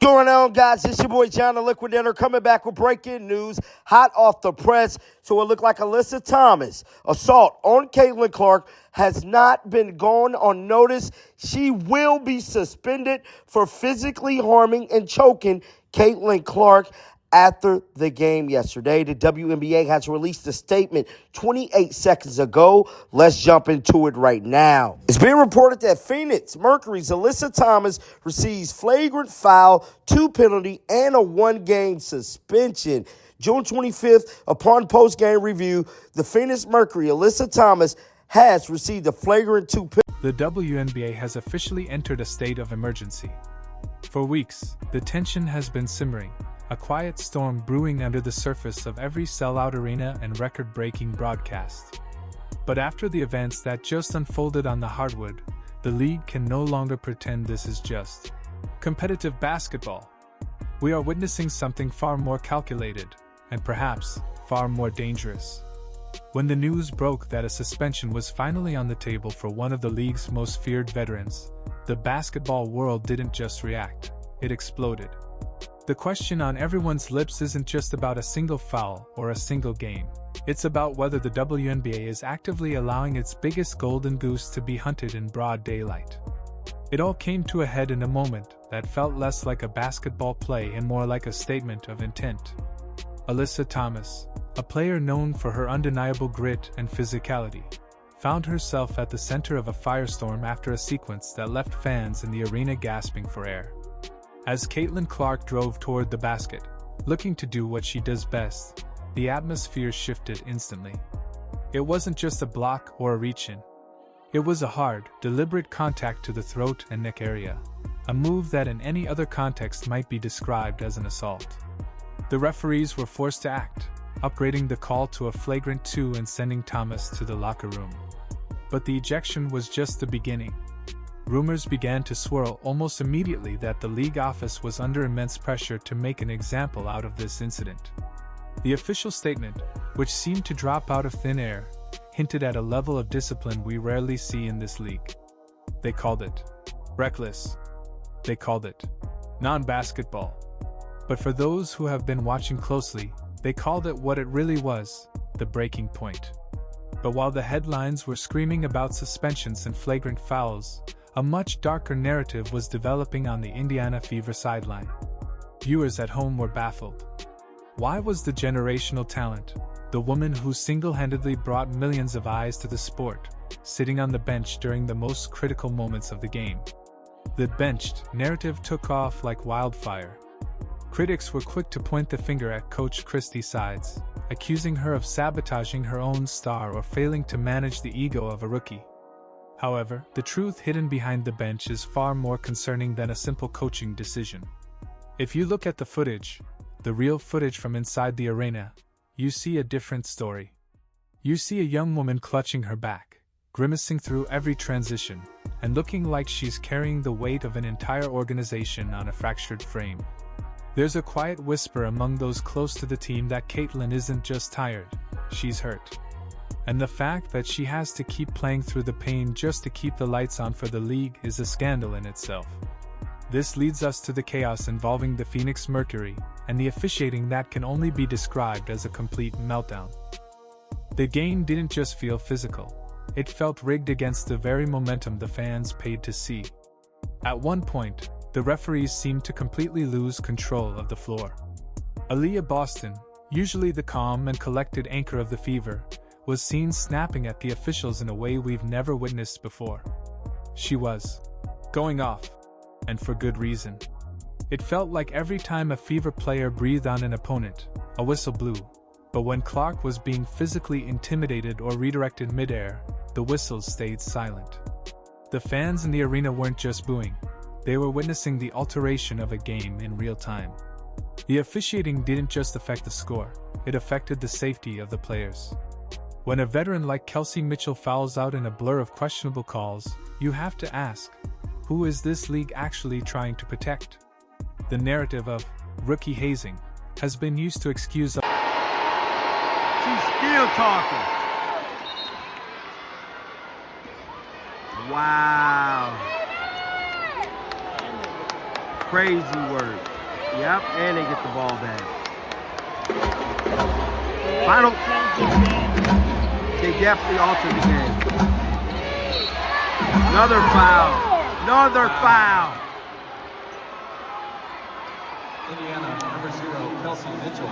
Going on, guys? It's your boy John the Liquidator coming back with breaking news, hot off the press. So it looked like Alyssa Thomas' assault on Caitlin Clark has not been gone unnoticed. She will be suspended for physically harming and choking Caitlin Clark after the game yesterday. The WNBA has released a statement 28 seconds ago. Let's jump into it right now. It's being reported that Phoenix Mercury's Alyssa Thomas receives flagrant foul, 2 penalty, and a 1-game suspension. June 25th, upon post-game review, the Phoenix Mercury, Alyssa Thomas, has received a flagrant 2 penalty. The WNBA has officially entered a state of emergency. For weeks, the tension has been simmering. A quiet storm brewing under the surface of every sellout arena and record-breaking broadcast. But after the events that just unfolded on the hardwood, the league can no longer pretend this is just competitive basketball. We are witnessing something far more calculated, and perhaps far more dangerous. When the news broke that a suspension was finally on the table for one of the league's most feared veterans, the basketball world didn't just react, it exploded. The question on everyone's lips isn't just about a single foul or a single game. It's about whether the WNBA is actively allowing its biggest golden goose to be hunted in broad daylight. It all came to a head in a moment that felt less like a basketball play and more like a statement of intent. Alyssa Thomas, a player known for her undeniable grit and physicality, found herself at the center of a firestorm after a sequence that left fans in the arena gasping for air. As Caitlin Clark drove toward the basket, looking to do what she does best, the atmosphere shifted instantly. It wasn't just a block or a reach-in. It was a hard, deliberate contact to the throat and neck area, a move that in any other context might be described as an assault. The referees were forced to act, upgrading the call to a flagrant 2 and sending Thomas to the locker room. But the ejection was just the beginning. Rumors began to swirl almost immediately that the league office was under immense pressure to make an example out of this incident. The official statement, which seemed to drop out of thin air, hinted at a level of discipline we rarely see in this league. They called it reckless. They called it non-basketball. But for those who have been watching closely, they called it what it really was, the breaking point. But while the headlines were screaming about suspensions and flagrant fouls, a much darker narrative was developing on the Indiana Fever sideline. Viewers at home were baffled. Why was the generational talent, the woman who single-handedly brought millions of eyes to the sport, sitting on the bench during the most critical moments of the game? The benched narrative took off like wildfire. Critics were quick to point the finger at Coach Christie Sides, accusing her of sabotaging her own star or failing to manage the ego of a rookie. However, the truth hidden behind the bench is far more concerning than a simple coaching decision. If you look at the footage, the real footage from inside the arena, you see a different story. You see a young woman clutching her back, grimacing through every transition, and looking like she's carrying the weight of an entire organization on a fractured frame. There's a quiet whisper among those close to the team that Caitlin isn't just tired, she's hurt. And the fact that she has to keep playing through the pain just to keep the lights on for the league is a scandal in itself. This leads us to the chaos involving the Phoenix Mercury, and the officiating that can only be described as a complete meltdown. The game didn't just feel physical, it felt rigged against the very momentum the fans paid to see. At one point, the referees seemed to completely lose control of the floor. Aaliyah Boston, usually the calm and collected anchor of the Fever, was seen snapping at the officials in a way we've never witnessed before. She was going off, and for good reason. It felt like every time a Fever player breathed on an opponent, a whistle blew, but when Clark was being physically intimidated or redirected midair, the whistles stayed silent. The fans in the arena weren't just booing, they were witnessing the alteration of a game in real time. The officiating didn't just affect the score, it affected the safety of the players. When a veteran like Kelsey Mitchell fouls out in a blur of questionable calls, you have to ask, who is this league actually trying to protect? The narrative of rookie hazing has been used to excuse. She's still talking. Wow. Crazy work. Yep, and they get the ball back. Final. They definitely altered the game. Another foul. Another foul. Indiana, number 0, Kelsey Mitchell.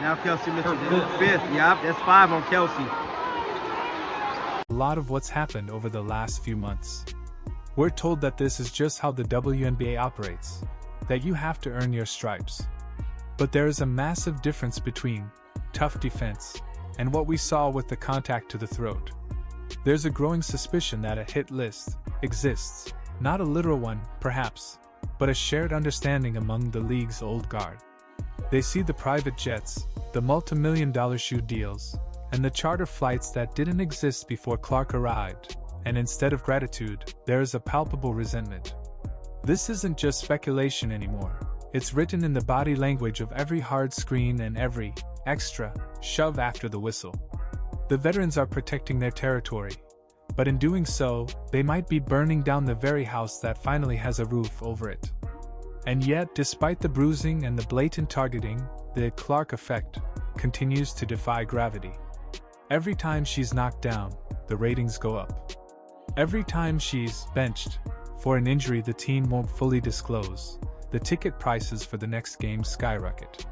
Now Kelsey Mitchell's in fifth. Yep, that's 5 on Kelsey. A lot of what's happened over the last few months. We're told that this is just how the WNBA operates, that you have to earn your stripes. But there is a massive difference between tough defense and what we saw with the contact to the throat. There's a growing suspicion that a hit list exists, not a literal one, perhaps, but a shared understanding among the league's old guard. They see the private jets, the multi-million-dollar shoe deals, and the charter flights that didn't exist before Clark arrived, and instead of gratitude, there is a palpable resentment. This isn't just speculation anymore. It's written in the body language of every hard screen and every extra shove after the whistle. The veterans are protecting their territory, but in doing so, they might be burning down the very house that finally has a roof over it. And yet, despite the bruising and the blatant targeting, the Clark effect continues to defy gravity. Every time she's knocked down, the ratings go up. Every time she's benched for an injury the team won't fully disclose, the ticket prices for the next game skyrocket.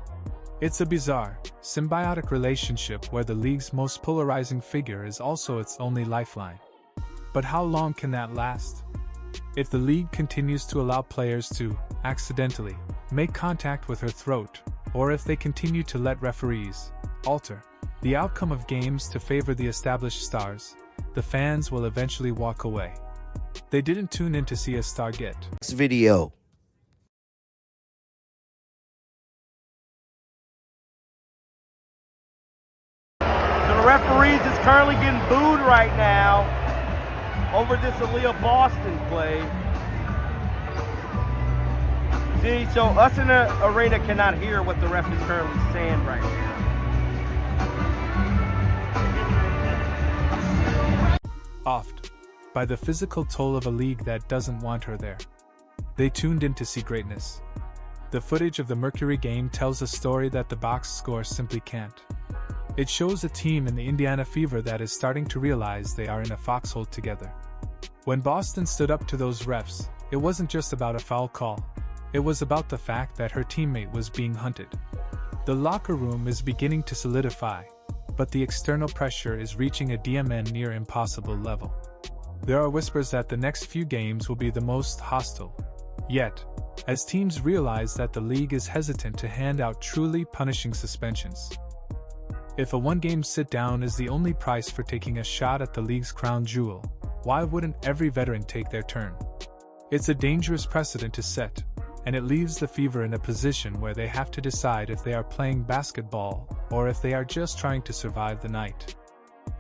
It's a bizarre, symbiotic relationship where the league's most polarizing figure is also its only lifeline. But how long can that last? If the league continues to allow players to, accidentally, make contact with her throat, or if they continue to let referees alter the outcome of games to favor the established stars, the fans will eventually walk away. They didn't tune in to see a star get. Next video. So the referees is currently getting booed right now over this Aaliyah Boston play. See, so us in the arena cannot hear what the ref is currently saying right now. Offed by the physical toll of a league that doesn't want her there. They tuned in to see greatness. The footage of the Mercury game tells a story that the box score simply can't. It shows a team in the Indiana Fever that is starting to realize they are in a foxhole together. When Boston stood up to those refs, it wasn't just about a foul call. It was about the fact that her teammate was being hunted. The locker room is beginning to solidify, but the external pressure is reaching a DMN near impossible level. There are whispers that the next few games will be the most hostile. Yet, as teams realize that the league is hesitant to hand out truly punishing suspensions. If a one-game sit-down is the only price for taking a shot at the league's crown jewel, why wouldn't every veteran take their turn? It's a dangerous precedent to set, and it leaves the Fever in a position where they have to decide if they are playing basketball or if they are just trying to survive the night.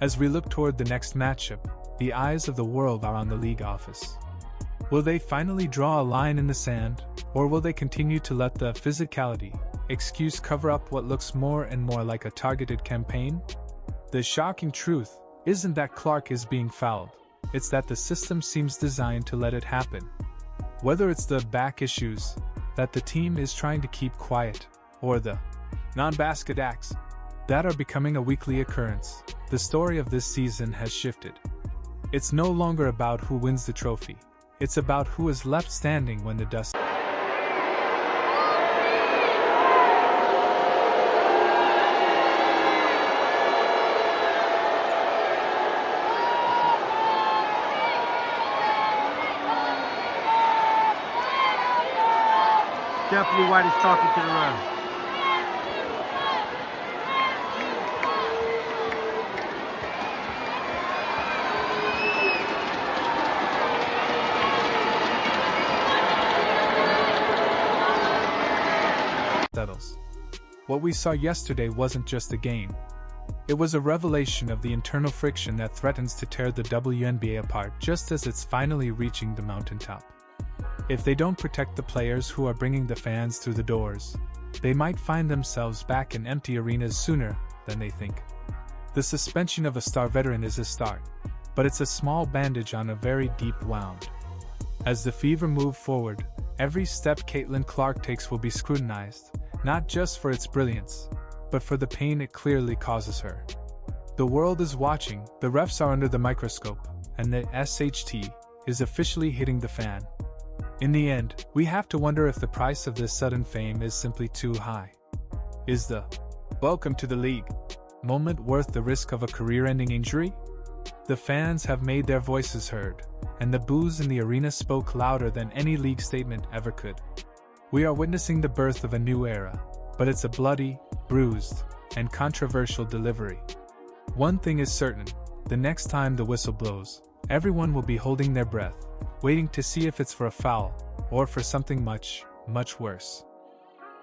As we look toward the next matchup, the eyes of the world are on the league office. Will they finally draw a line in the sand, or will they continue to let the physicality excuse cover up what looks more and more like a targeted campaign? The shocking truth isn't that Clark is being fouled, it's that the system seems designed to let it happen. Whether it's the back issues that the team is trying to keep quiet, or the non-basket acts that are becoming a weekly occurrence, the story of this season has shifted. It's no longer about who wins the trophy. It's about who is left standing when the dust. Stephanie White is talking to the ref. Settles. What we saw yesterday wasn't just a game. It was a revelation of the internal friction that threatens to tear the WNBA apart just as it's finally reaching the mountaintop. If they don't protect the players who are bringing the fans through the doors, they might find themselves back in empty arenas sooner than they think. The suspension of a star veteran is a start, but it's a small bandage on a very deep wound. As the Fever move forward, Every step Caitlin Clark takes will be scrutinized, not just for its brilliance, but for the pain it clearly causes her. The world is watching, the refs are under the microscope, and the SHT is officially hitting the fan. In the end, we have to wonder if the price of this sudden fame is simply too high. Is the "welcome to the league" moment worth the risk of a career-ending injury? The fans have made their voices heard, and the boos in the arena spoke louder than any league statement ever could. We are witnessing the birth of a new era, but it's a bloody, bruised, and controversial delivery. One thing is certain, the next time the whistle blows, everyone will be holding their breath, waiting to see if it's for a foul, or for something much, much worse.